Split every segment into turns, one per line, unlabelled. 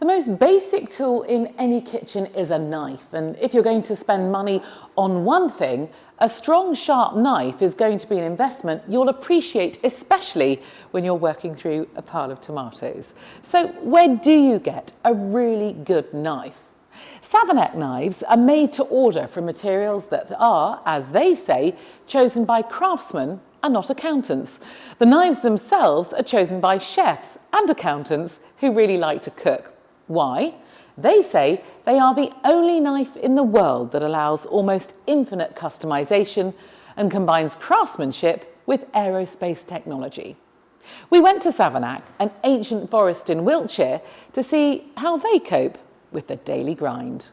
The most basic tool in any kitchen is a knife, and if you're going to spend money on one thing, a strong, sharp knife is going to be an investment you'll appreciate, especially when you're working through a pile of tomatoes. So where do you get a really good knife? Savernake knives are made to order from materials that are, as they say, chosen by craftsmen and not accountants. The knives themselves are chosen by chefs and accountants who really like to cook. Why? They say they are the only knife in the world that allows almost infinite customization and combines craftsmanship with aerospace technology. We went to Savernake, an ancient forest in Wiltshire, to see how they cope with the daily grind.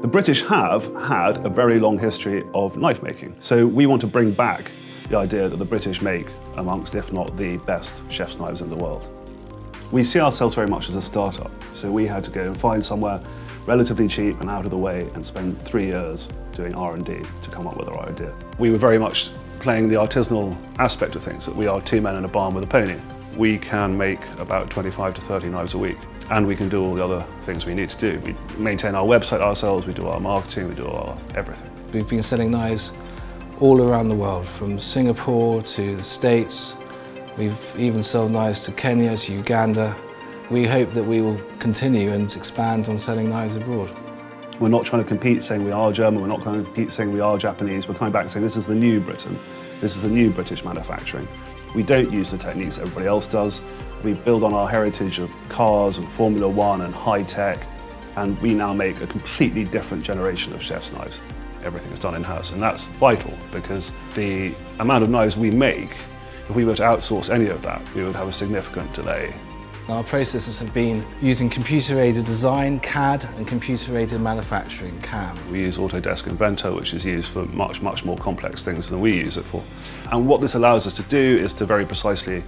The British have had a very long history of knife making. So we want to bring back the idea that the British make amongst, if not the best, chef's knives in the world. We see ourselves very much as a startup. So we had to go and find somewhere relatively cheap and out of the way and spend 3 years doing R&D to come up with our idea. We were very much playing the artisanal aspect of things, that we are two men in a barn with a pony. We can make about 25 to 30 knives a week, and we can do all the other things we need to do. We maintain our website ourselves, we do our marketing, we do our everything.
We've been selling knives all around the world, from Singapore to the States. We've even sold knives to Kenya, to Uganda. We hope that we will continue and expand on selling knives abroad.
We're not trying to compete saying we are German, we're not trying to compete saying we are Japanese. We're coming back saying this is the new Britain, this is the new British manufacturing. We don't use the techniques everybody else does. We build on our heritage of cars and Formula One and high tech, and we now make a completely different generation of chef's knives. Everything is done in-house, and that's vital because the amount of knives we make, if we were to outsource any of that, we would have a significant delay.
Our processes have been using computer-aided design, CAD, and computer-aided manufacturing, CAM.
We use Autodesk Inventor, which is used for much, much more complex things than we use it for. And what this allows us to do is to very precisely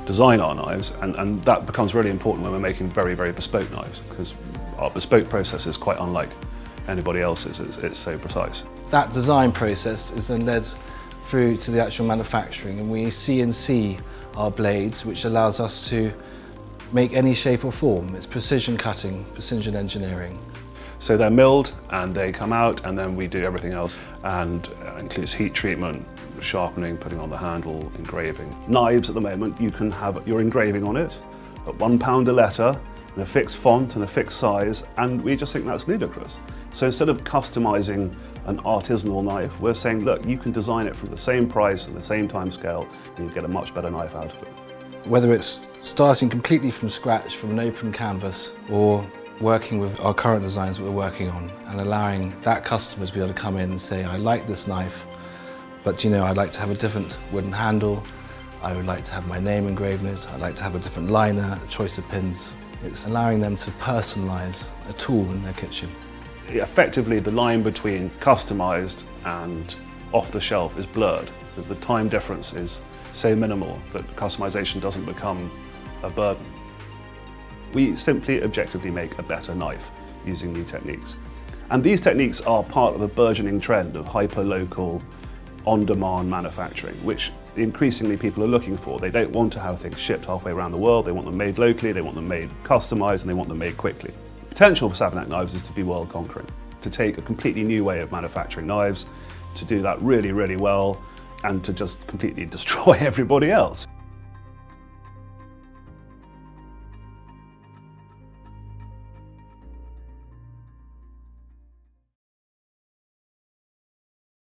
design our knives, and that becomes really important when we're making very, very bespoke knives, because our bespoke process is quite unlike anybody else's. It's so precise.
That design process is then led through to the actual manufacturing, and we CNC our blades, which allows us to make any shape or form. It's precision cutting, precision engineering.
So they're milled and they come out, and then we do everything else, and includes heat treatment, sharpening, putting on the handle, engraving. Knives at the moment, you can have your engraving on it at £1 a letter, in a fixed font and a fixed size, and we just think that's ludicrous. So instead of customizing an artisanal knife, we're saying, look, you can design it for the same price and the same time scale, and you get a much better knife out of it.
Whether it's starting completely from scratch from an open canvas, or working with our current designs that we're working on and allowing that customer to be able to come in and say, I like this knife, but I'd like to have a different wooden handle, I would like to have my name engraved in it, I'd like to have a different liner, a choice of pins. It's allowing them to personalise a tool in their kitchen.
Effectively, the line between customised and off the shelf is blurred. The time difference is so minimal that customization doesn't become a burden. We simply objectively make a better knife using new techniques. And these techniques are part of a burgeoning trend of hyper-local, on-demand manufacturing, which increasingly people are looking for. They don't want to have things shipped halfway around the world. They want them made locally, they want them made customized, and they want them made quickly. The potential for Savernake knives is to be world conquering, to take a completely new way of manufacturing knives, to do that really, really well, and to just completely destroy everybody else.